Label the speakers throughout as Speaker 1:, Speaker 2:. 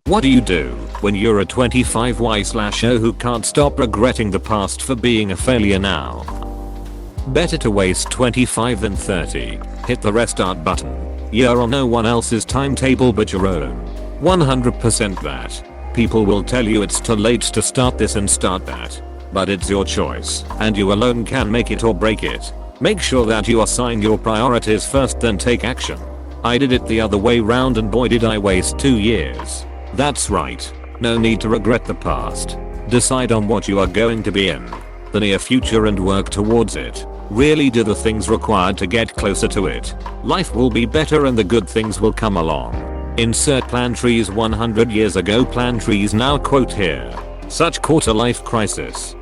Speaker 1: What do you do when you're a 25Y/0 who can't stop regretting the past for being a failure now? Better to waste 25 than 30. Hit the restart button. You're on no one else's timetable but your own. 100% that. People will tell you it's too late to start this and start that. But it's your choice, and you alone can make it or break it. Make sure that you assign your priorities first, then take action. I did it the other way round, and boy did I waste 2 years. That's right. No need to regret the past. Decide on what you are going to be in the near future and work towards it. Really do the things required to get closer to it. Life will be better and the good things will come along. Insert plan trees 100 years ago, plan trees now. Quote here. Such quarter life crisis.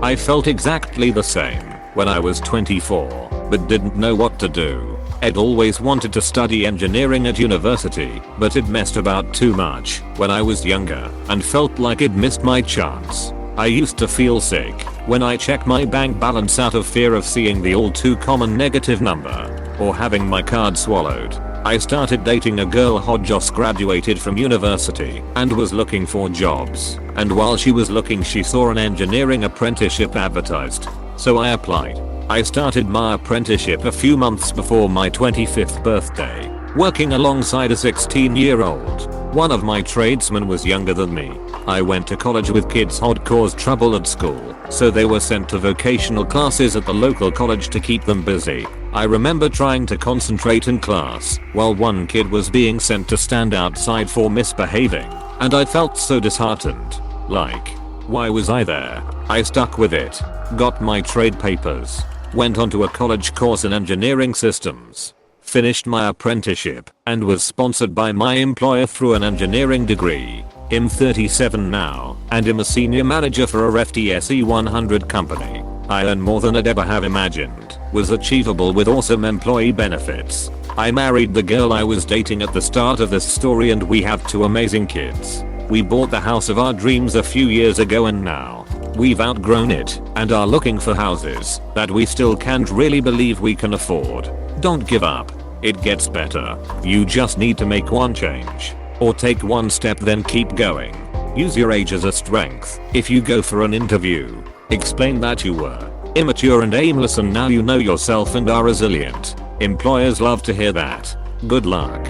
Speaker 1: I felt exactly the same when I was 24, but didn't know what to do. I'd always wanted to study engineering at university, but it messed about too much when I was younger and felt like I'd missed my chance. I used to feel sick when I checked my bank balance out of fear of seeing the all too common negative number or having my card swallowed. I started dating a girl who just graduated from university and was looking for jobs, and while she was looking she saw an engineering apprenticeship advertised. So I applied. I started my apprenticeship a few months before my 25th birthday, working alongside a 16-year-old. One of my tradesmen was younger than me. I went to college with kids who'd caused trouble at school, so they were sent to vocational classes at the local college to keep them busy. I remember trying to concentrate in class while one kid was being sent to stand outside for misbehaving, and I felt so disheartened. Like, why was I there? I stuck with it, got my trade papers, went on to a college course in engineering systems, finished my apprenticeship, and was sponsored by my employer through an engineering degree. I'm 37 now, and I'm a senior manager for a FTSE 100 company. I earn more than I'd ever have imagined was achievable with awesome employee benefits. I married the girl I was dating at the start of this story, and we have 2 amazing kids. We bought the house of our dreams a few years ago, and now we've outgrown it and are looking for houses that we still can't really believe we can afford. Don't give up. It gets better. You just need to make one change or take one step, then keep going. Use your age as a strength. If you go for an interview, explain that you were immature and aimless and now you know yourself and are resilient. Employers love to hear that. Good luck.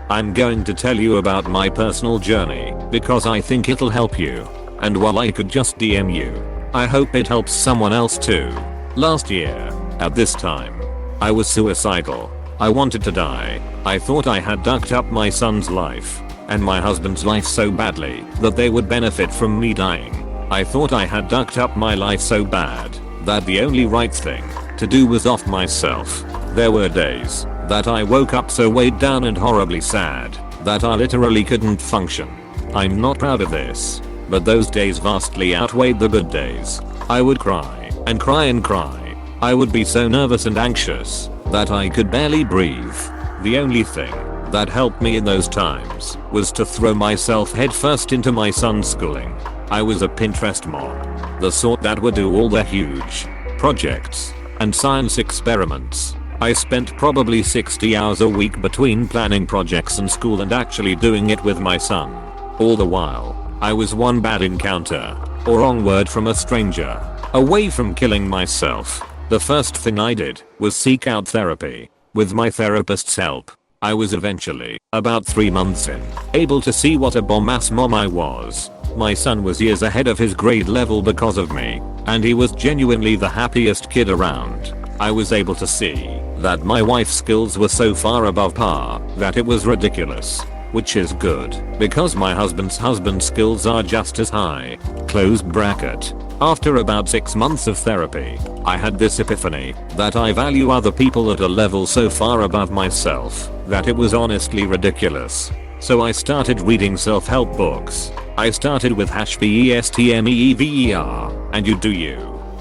Speaker 1: I'm going to tell you about my personal journey because I think it'll help you. And while I could just DM you, I hope it helps someone else too. Last year, at this time, I was suicidal. I wanted to die. I thought I had ducked up my son's life and my husband's life so badly that they would benefit from me dying. I thought I had ducked up my life so bad that the only right thing to do was off myself. There were days that I woke up so weighed down and horribly sad that I literally couldn't function. I'm not proud of this, but those days vastly outweighed the good days. I would cry and cry and cry. I would be so nervous and anxious that I could barely breathe. The only thing that helped me in those times was to throw myself headfirst into my son's schooling. I was a Pinterest mom, the sort that would do all the huge projects and science experiments. I spent probably 60 hours a week between planning projects and school and actually doing it with my son. All the while, I was one bad encounter, or wrong word from a stranger, away from killing myself. The first thing I did was seek out therapy. With my therapist's help, I was eventually, about 3 months in, able to see what a bomb-ass mom I was. My son was years ahead of his grade level because of me, and he was genuinely the happiest kid around. I was able to see that my wife's skills were so far above par that it was ridiculous. Which is good, because my husband's skills are just as high. Close bracket. After about 6 months of therapy, I had this epiphany that I value other people at a level so far above myself that it was honestly ridiculous. So I started reading self-help books. I started with #BESTMEEVER, and you do you.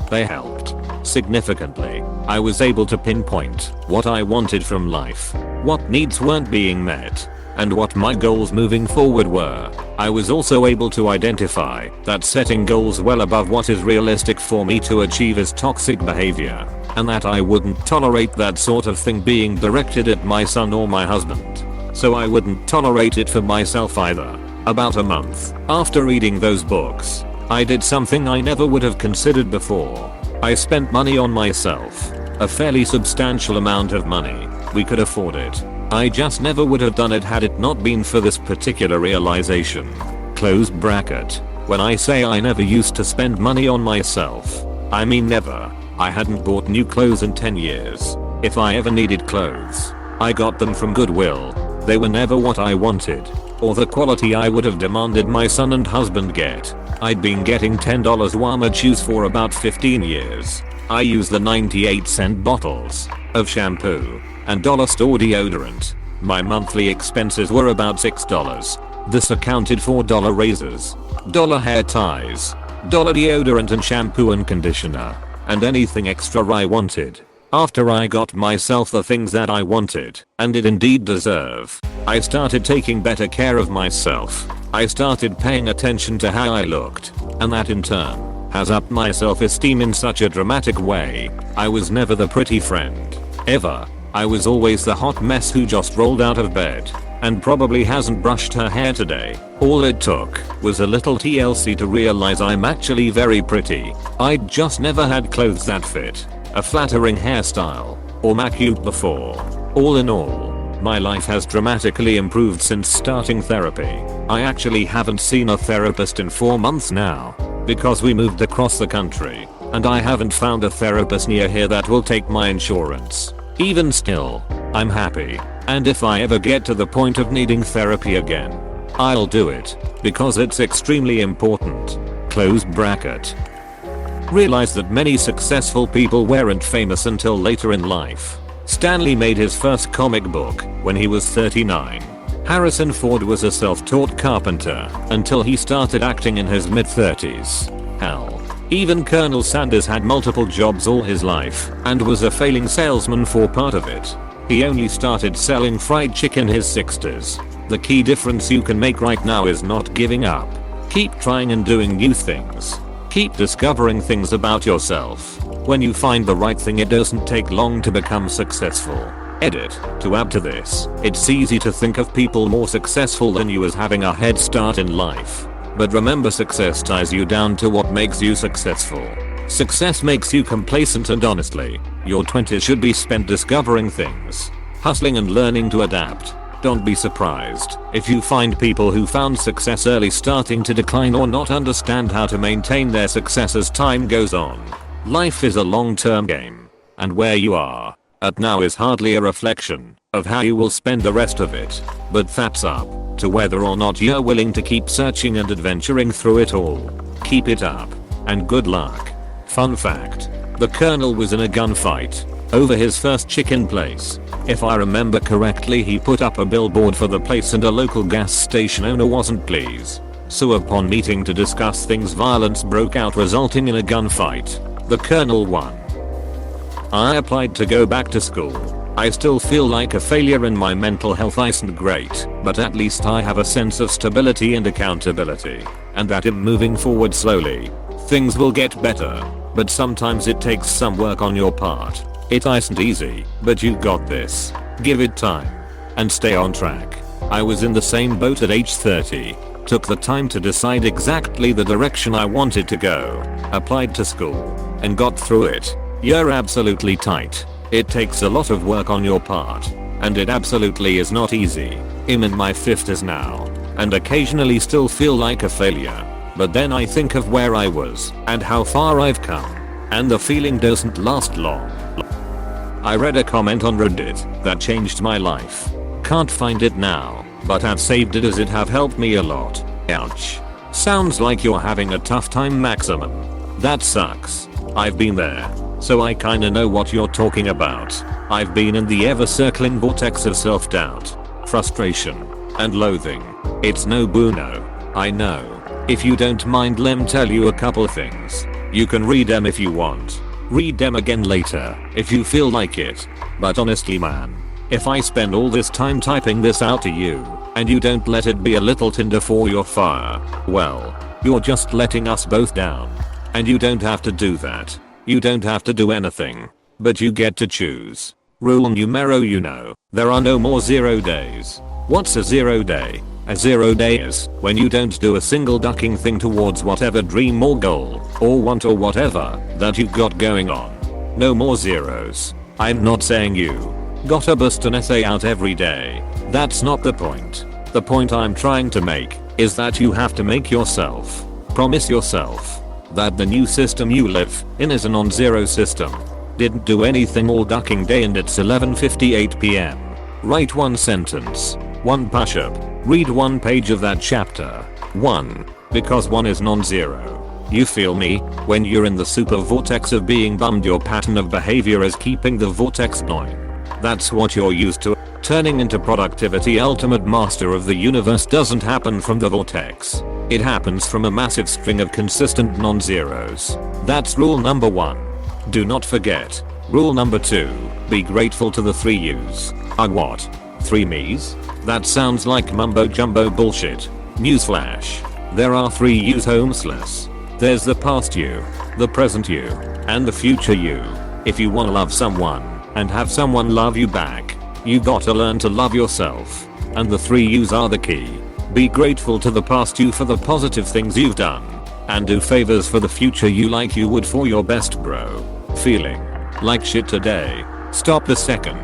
Speaker 1: They helped significantly. I was able to pinpoint what I wanted from life, what needs weren't being met, and what my goals moving forward were. I was also able to identify that setting goals well above what is realistic for me to achieve is toxic behavior, and that I wouldn't tolerate that sort of thing being directed at my son or my husband. so I wouldn't tolerate it for myself either. About a month after reading those books, I did something I never would have considered before. I spent money on myself. A fairly substantial amount of money. We could afford it. I just never would have done it had it not been for this particular realization. Close bracket. When I say I never used to spend money on myself, I mean never. I hadn't bought new clothes in 10 years. If I ever needed clothes, I got them from Goodwill. They were never what I wanted, or the quality I would have demanded my son and husband get. I'd been getting $10 Walmart shoes for about 15 years. I use the 98-cent bottles of shampoo and dollar store deodorant. My monthly expenses were about $6. This accounted for dollar razors, dollar hair ties, dollar deodorant and shampoo and conditioner, and anything extra I wanted. After I got myself the things that I wanted and did indeed deserve, I started taking better care of myself. I started paying attention to how I looked, and that in turn has upped my self-esteem in such a dramatic way. I was never the pretty friend, ever. I was always the hot mess who just rolled out of bed and probably hasn't brushed her hair today. All it took was a little TLC to realize I'm actually very pretty. I'd just never had clothes that fit, a flattering hairstyle, or makeup before. All in all, my life has dramatically improved since starting therapy. I actually haven't seen a therapist in 4 months now, because we moved across the country, and I haven't found a therapist near here that will take my insurance. Even still, I'm happy, and if I ever get to the point of needing therapy again, I'll do it, because it's extremely important. Close bracket. Realize that many successful people weren't famous until later in life. Stan Lee made his first comic book when he was 39. Harrison Ford was a self-taught carpenter until he started acting in his mid-30s. Hell, even Colonel Sanders had multiple jobs all his life and was a failing salesman for part of it. He only started selling fried chicken in his 60s. The key difference you can make right now is not giving up. Keep trying and doing new things. Keep discovering things about yourself. When you find the right thing, it doesn't take long to become successful. Edit. To add to this, it's easy to think of people more successful than you as having a head start in life. But remember, success ties you down to what makes you successful. Success makes you complacent, and honestly, your 20s should be spent discovering things, hustling and learning to adapt. Don't be surprised if you find people who found success early starting to decline or not understand how to maintain their success as time goes on. Life is a long-term game, and where you are at now is hardly a reflection of how you will spend the rest of it, but that's up to whether or not you're willing to keep searching and adventuring through it all. Keep it up, and good luck. Fun fact, the Colonel was in a gunfight over his first chicken place. If I remember correctly, he put up a billboard for the place and a local gas station owner wasn't pleased. So upon meeting to discuss things, violence broke out, resulting in a gunfight. The Colonel won. I applied to go back to school. I still feel like a failure and my mental health isn't great, but at least I have a sense of stability and accountability, and that I'm moving forward slowly. Things will get better, but sometimes it takes some work on your part. It isn't easy, but you got this. Give it time, and stay on track. I was in the same boat at age 30. Took the time to decide exactly the direction I wanted to go. Applied to school, and got through it. You're absolutely tight. It takes a lot of work on your part, and it absolutely is not easy. I'm in my 50s now, and occasionally still feel like a failure. But then I think of where I was, and how far I've come, and the feeling doesn't last long. I read a comment on Reddit that changed my life. Can't find it now, but I've saved it as it have helped me a lot. Ouch. Sounds like you're having a tough time, Maximum. That sucks. I've been there, so I kinda know what you're talking about. I've been in the ever-circling vortex of self-doubt, frustration, and loathing. It's no bueno. I know. If you don't mind, let me tell you a couple things. You can read them if you want. Read them again later if you feel like it. But honestly, man, if I spend all this time typing this out to you, and you don't let it be a little tinder for your fire, well, you're just letting us both down. And you don't have to do that. You don't have to do anything. But you get to choose. Rule numero uno, there are no more 0 days. What's a 0 day? A 0 day is when you don't do a single ducking thing towards whatever dream or goal, or want or whatever that you've got going on. No more zeros. I'm not saying you gotta bust an essay out every day. That's not the point. The point I'm trying to make is that you have to make yourself promise yourself that the new system you live in is a non-zero system. Didn't do anything all ducking day and it's 11:58 PM. Write one sentence, one push-up, read one page of that chapter. 1. Because 1 is non-zero. You feel me? When you're in the super vortex of being bummed, your pattern of behavior is keeping the vortex going. That's what you're used to. Turning into productivity ultimate master of the universe doesn't happen from the vortex. It happens from a massive string of consistent non-zeros. That's rule number 1. Do not forget. Rule number 2. Be grateful to the 3 U's. What? 3 me's? That sounds like mumbo jumbo bullshit. Newsflash. There are 3 U's homeless. There's the past you, the present you, and the future you. If you wanna love someone and have someone love you back, you gotta learn to love yourself. And the 3 U's are the key. Be grateful to the past you for the positive things you've done. And do favors for the future you like you would for your best bro. Feeling like shit today? Stop a second.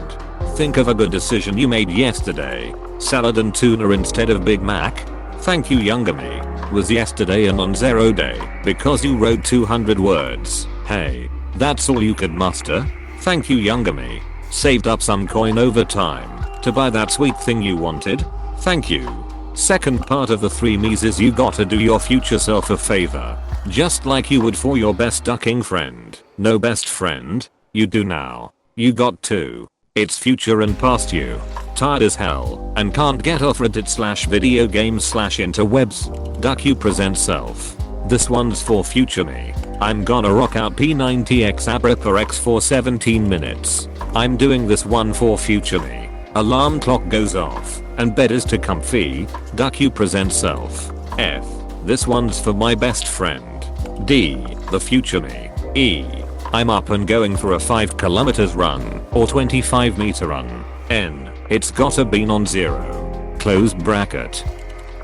Speaker 1: Think of a good decision you made yesterday. Salad and tuna instead of Big Mac? Thank you younger me. Was yesterday a non-zero day because you wrote 200 words? Hey, that's all you could muster? Thank you younger me. Saved up some coin over time to buy that sweet thing you wanted? Thank you. Second part of the 3 me's is you gotta do your future self a favor. Just like you would for your best ducking friend. No best friend? You do now. You got to. It's future and past you. Tired as hell and can't get off Reddit/video games/interwebs. Duck you present self. This one's for future me. I'm gonna rock out P90X Abra per X for 17 minutes. I'm doing this one for future me. Alarm clock goes off and bed is too comfy. Duck you present self. F. This one's for my best friend. D. The future me. E. I'm up and going for a 5 kilometers run or 25 meter run. N. It's gotta be non-zero. Close bracket.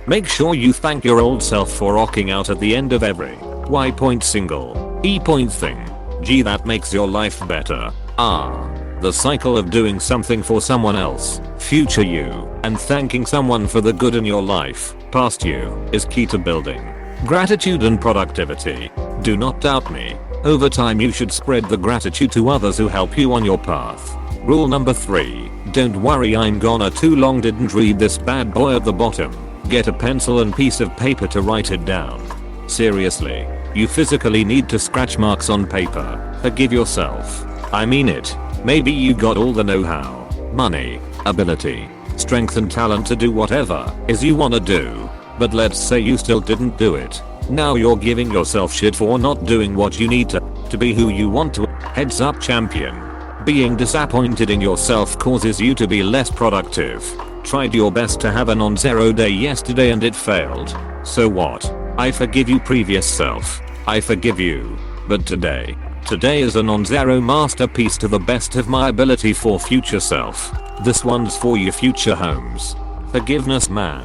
Speaker 1: Make sure you thank your old self for rocking out at the end of every Y point single, E point thing. G. That makes your life better. R. The cycle of doing something for someone else, future you, and thanking someone for the good in your life, past you, is key to building gratitude and productivity. Do not doubt me. Over time you should spread the gratitude to others who help you on your path. Rule number 3. Don't worry, I'm gonna too long didn't read this bad boy at the bottom. Get a pencil and piece of paper to write it down. Seriously, you physically need to scratch marks on paper. Forgive yourself. I mean it. Maybe you got all the know-how, money, ability, strength and talent to do whatever is you wanna do. But let's say you still didn't do it. Now you're giving yourself shit for not doing what you need to be who you want to. Heads up champion. Being disappointed in yourself causes you to be less productive. Tried your best to have a non-zero day yesterday and it failed. So what? I forgive you previous self. I forgive you. But today is a non-zero masterpiece to the best of my ability for future self. This one's for your future homes. Forgiveness man.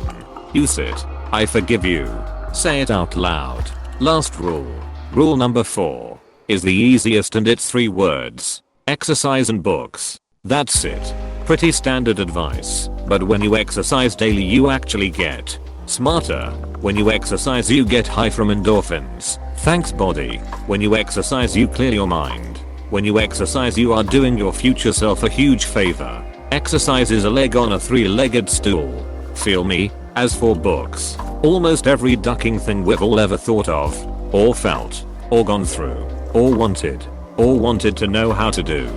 Speaker 1: Use it. I forgive you. Say it out loud. Last rule. Rule number 4 is the easiest and it's 3 words. Exercise and books. That's it. Pretty standard advice. But when you exercise daily you actually get smarter. When you exercise you get high from endorphins. Thanks body. When you exercise you clear your mind. When you exercise you are doing your future self a huge favor. Exercise is a leg on a 3-legged stool. Feel me? As for books, almost every ducking thing we've all ever thought of, or felt, or gone through, or wanted to know how to do,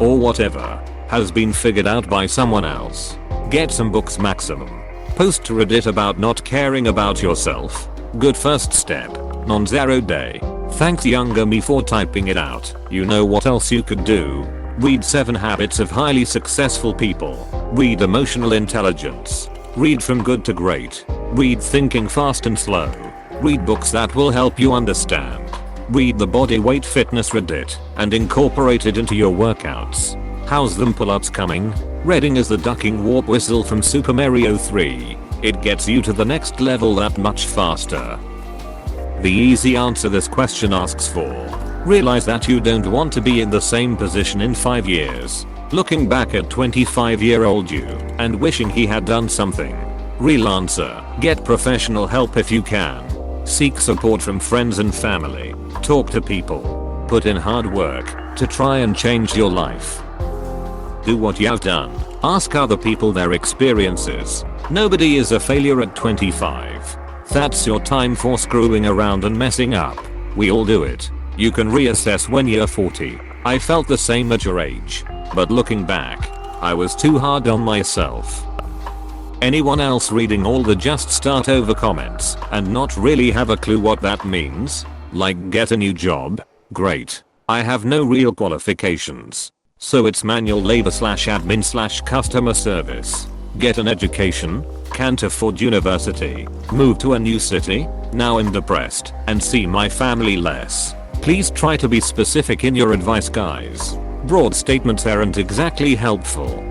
Speaker 1: or whatever, has been figured out by someone else. Get some books maximum. Post to Reddit about not caring about yourself. Good first step. Non-zero day. Thanks younger me for typing it out. You know what else you could do? Read 7 Habits of Highly Successful People. Read Emotional Intelligence. Read From Good to Great. Read Thinking Fast and Slow. Read books that will help you understand. Read the Body Weight Fitness Reddit and incorporate it into your workouts. How's them pull-ups coming? Reading is the ducking warp whistle from Super Mario 3. It gets you to the next level that much faster. The easy answer this question asks for. Realize that you don't want to be in the same position in 5 years. Looking back at 25-year-old you and wishing he had done something. Real answer, get professional help if you can. Seek support from friends and family. Talk to people. Put in hard work to try and change your life. Do what you've done. Ask other people their experiences. Nobody is a failure at 25. That's your time for screwing around and messing up. We all do it. You can reassess when you're 40. I felt the same at your age. But looking back, I was too hard on myself. Anyone else reading all the just start over comments and not really have a clue what that means? Like get a new job? Great. I have no real qualifications. So it's manual labor / admin / customer service. Get an education? Can't afford university. Move to a new city? Now I'm depressed and see my family less. Please try to be specific in your advice, guys. Broad statements aren't exactly helpful.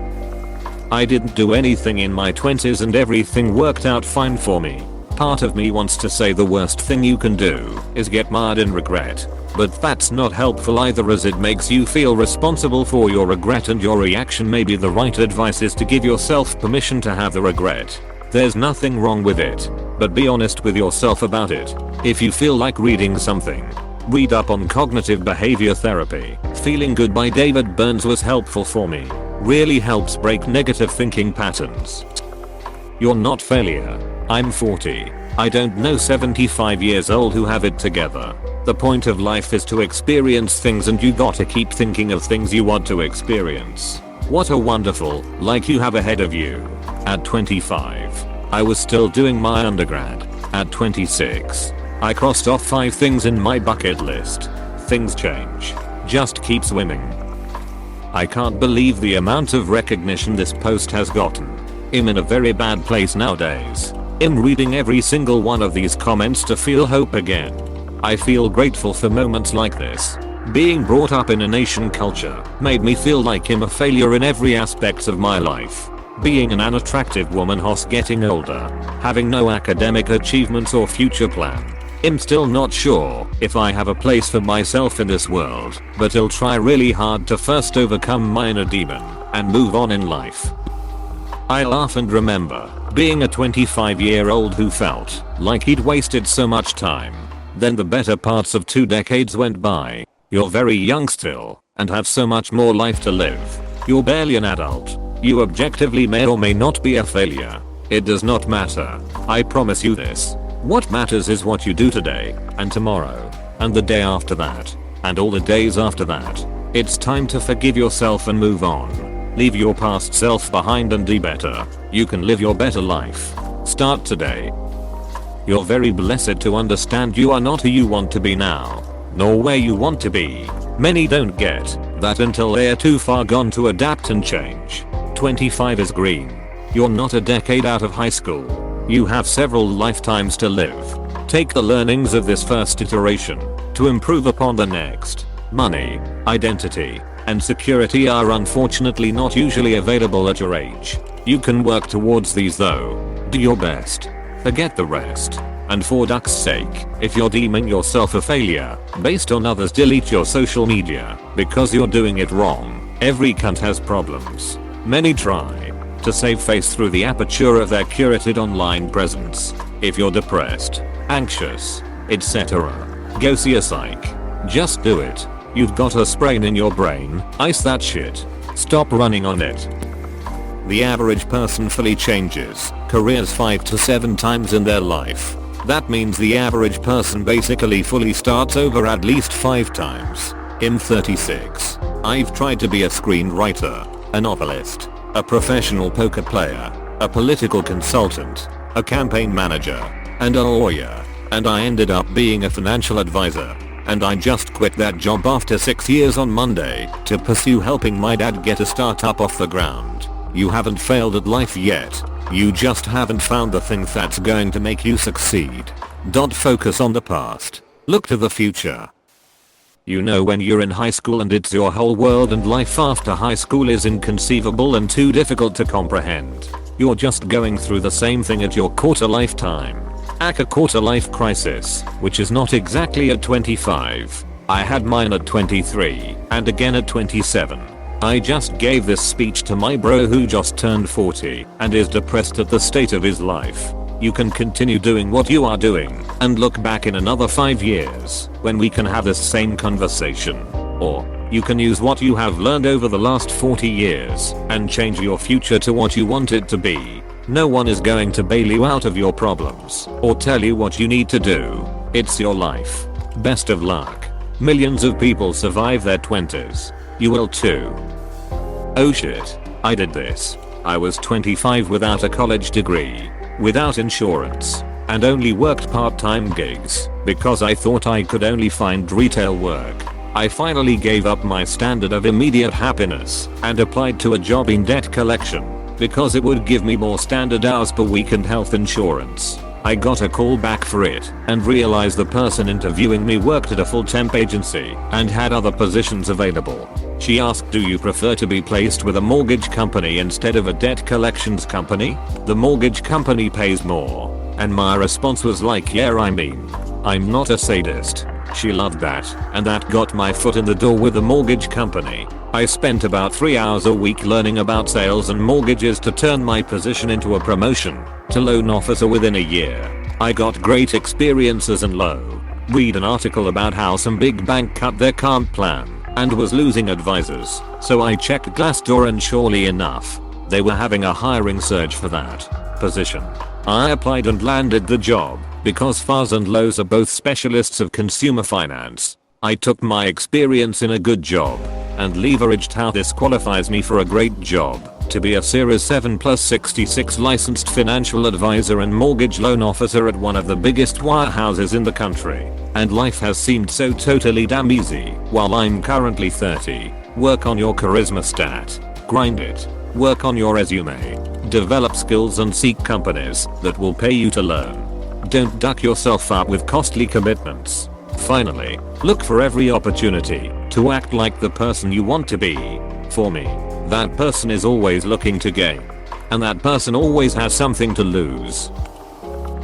Speaker 1: I didn't do anything in my 20s and everything worked out fine for me. Part of me wants to say the worst thing you can do is get mired in regret. But that's not helpful either, as it makes you feel responsible for your regret, and your reaction may be the right advice is to give yourself permission to have the regret. There's nothing wrong with it, but be honest with yourself about it. If you feel like reading something, read up on cognitive behavior therapy. Feeling Good by David Burns was helpful for me. Really helps break negative thinking patterns. You're not failure. I'm 40. I don't know 75 years old who have it together. The point of life is to experience things, and you gotta keep thinking of things you want to experience. What a wonderful life you have ahead of you. At 25, I was still doing my undergrad. At 26, I crossed off 5 things in my bucket list. Things change. Just keep swimming. I can't believe the amount of recognition this post has gotten. I'm in a very bad place nowadays. I'm reading every single one of these comments to feel hope again. I feel grateful for moments like this. Being brought up in a nation culture made me feel like I'm a failure in every aspect of my life. Being an unattractive woman who's getting older, having no academic achievements or future plan. I'm still not sure if I have a place for myself in this world, but I'll try really hard to first overcome my inner demon and move on in life. I laugh and remember being a 25-year-old who felt like he'd wasted so much time. Then the better parts of 2 decades went by. You're very young still and have so much more life to live. You're barely an adult. You objectively may or may not be a failure. It does not matter. I promise you this. What matters is what you do today and tomorrow and the day after that and all the days after that. It's time to forgive yourself and move on. Leave your past self behind and do better. You can live your better life. Start today. You're very blessed to understand you are not who you want to be now, nor where you want to be. Many don't get that until they're too far gone to adapt and change. 25 is green. You're not a decade out of high school. You have several lifetimes to live. Take the learnings of this first iteration to improve upon the next. Money, identity, and security are unfortunately not usually available at your age. You can work towards these though. Do your best. Forget the rest. And for duck's sake, if you're deeming yourself a failure based on others, delete your social media because you're doing it wrong. Every cunt has problems. Many try to save face through the aperture of their curated online presence. If you're depressed, anxious, etc., go see a psych. Just do it. You've got a sprain in your brain. Ice that shit. Stop running on it. The average person fully changes careers 5 to 7 times in their life. That means the average person basically fully starts over at least 5 times. I'm 36. I've tried to be a screenwriter, a novelist, a professional poker player, a political consultant, a campaign manager, and a lawyer, and I ended up being a financial advisor. And I just quit that job after 6 years on Monday to pursue helping my dad get a startup off the ground. You haven't failed at life yet. You just haven't found the thing that's going to make you succeed. Don't focus on the past. Look to the future. You know when you're in high school and it's your whole world and life after high school is inconceivable and too difficult to comprehend. You're just going through the same thing at your quarter life time. A quarter life crisis, which is not exactly at 25. I had mine at 23 and again at 27. I just gave this speech to my bro who just turned 40 and is depressed at the state of his life. You can continue doing what you are doing and look back in another 5 years when we can have this same conversation. Or you can use what you have learned over the last 40 years and change your future to what you want it to be. No one is going to bail you out of your problems or tell you what you need to do. It's your life. Best of luck. Millions of people survive their 20s. You will too. Oh shit, I did this. I was 25 without a college degree, without insurance, and only worked part-time gigs because I thought I could only find retail work. I finally gave up my standard of immediate happiness and applied to a job in debt collection because it would give me more standard hours per week and health insurance. I got a call back for it and realized the person interviewing me worked at a full temp agency and had other positions available. She asked, do you prefer to be placed with a mortgage company instead of a debt collections company? The mortgage company pays more. And my response was like, yeah, I mean, I'm not a sadist. She loved that, and that got my foot in the door with the mortgage company. I spent about 3 hours a week learning about sales and mortgages to turn my position into a promotion to loan officer within a year. I got great experiences and read an article about how some big bank cut their comp plan and was losing advisors, so I checked Glassdoor and surely enough, they were having a hiring surge for that position. I applied and landed the job because Fuzz and Lowe's are both specialists of consumer finance. I took my experience in a good job and leveraged how this qualifies me for a great job to be a Series 7 plus 66 licensed financial advisor and mortgage loan officer at one of the biggest wirehouses in the country. And life has seemed so totally damn easy while I'm currently 30. Work on your charisma stat. Grind it. Work on your resume. Develop skills and seek companies that will pay you to learn. Don't duck yourself up with costly commitments. Finally, look for every opportunity to act like the person you want to be. For me, that person is always looking to gain. And that person always has something to lose.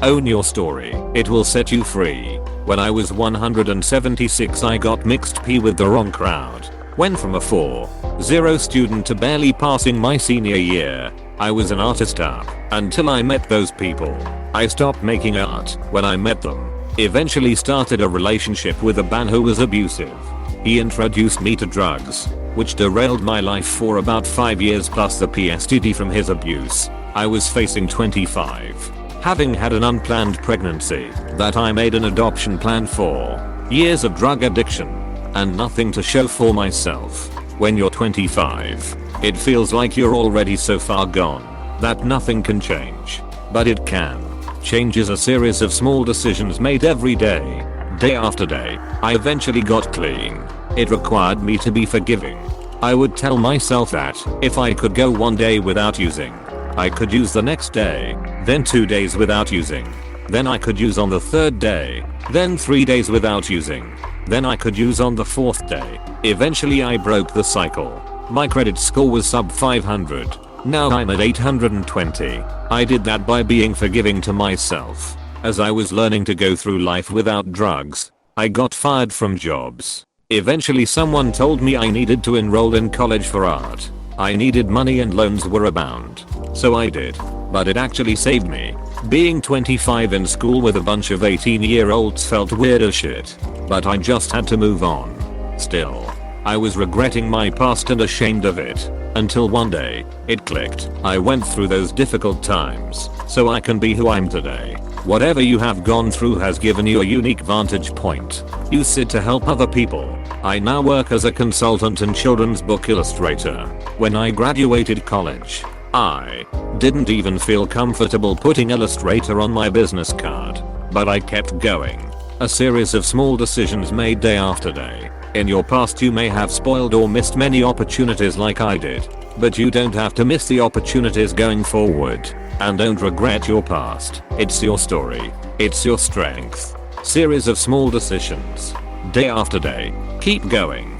Speaker 1: Own your story. It will set you free. When I was 176 I got mixed P with the wrong crowd. Went from a 4.0 student to barely passing my senior year. I was an artist up until I met those people. I stopped making art when I met them. Eventually started a relationship with a man who was abusive. He introduced me to drugs, which derailed my life for about 5 years plus the PTSD from his abuse. I was facing 25. Having had an unplanned pregnancy that I made an adoption plan for. Years of drug addiction. And nothing to show for myself. When you're 25, it feels like you're already so far gone that nothing can change. But it can. Change is a series of small decisions made every day. Day after day, I eventually got clean. It required me to be forgiving. I would tell myself that if I could go 1 day without using, I could use the next day, then 2 days without using. Then I could use on the 3rd day, then 3 days without using. Then I could use on the 4th day. Eventually I broke the cycle. My credit score was sub 500. Now I'm at 820. I did that by being forgiving to myself. As I was learning to go through life without drugs, I got fired from jobs. Eventually someone told me I needed to enroll in college for art. I needed money and loans were abound. So I did. But it actually saved me. Being 25 in school with a bunch of 18-year-olds felt weird as shit. But I just had to move on. Still, I was regretting my past and ashamed of it. Until one day, it clicked. I went through those difficult times, so I can be who I'm today. Whatever you have gone through has given you a unique vantage point. Use it to help other people. I now work as a consultant and children's book illustrator. When I graduated college, I didn't even feel comfortable putting illustrator on my business card. But I kept going. A series of small decisions made day after day. In your past you may have spoiled or missed many opportunities like I did. But you don't have to miss the opportunities going forward. And don't regret your past. It's your story. It's your strength. Series of small decisions. Day after day. Keep going.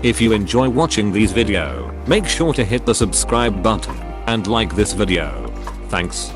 Speaker 1: If you enjoy watching these video, make sure to hit the subscribe button and like this video. Thanks.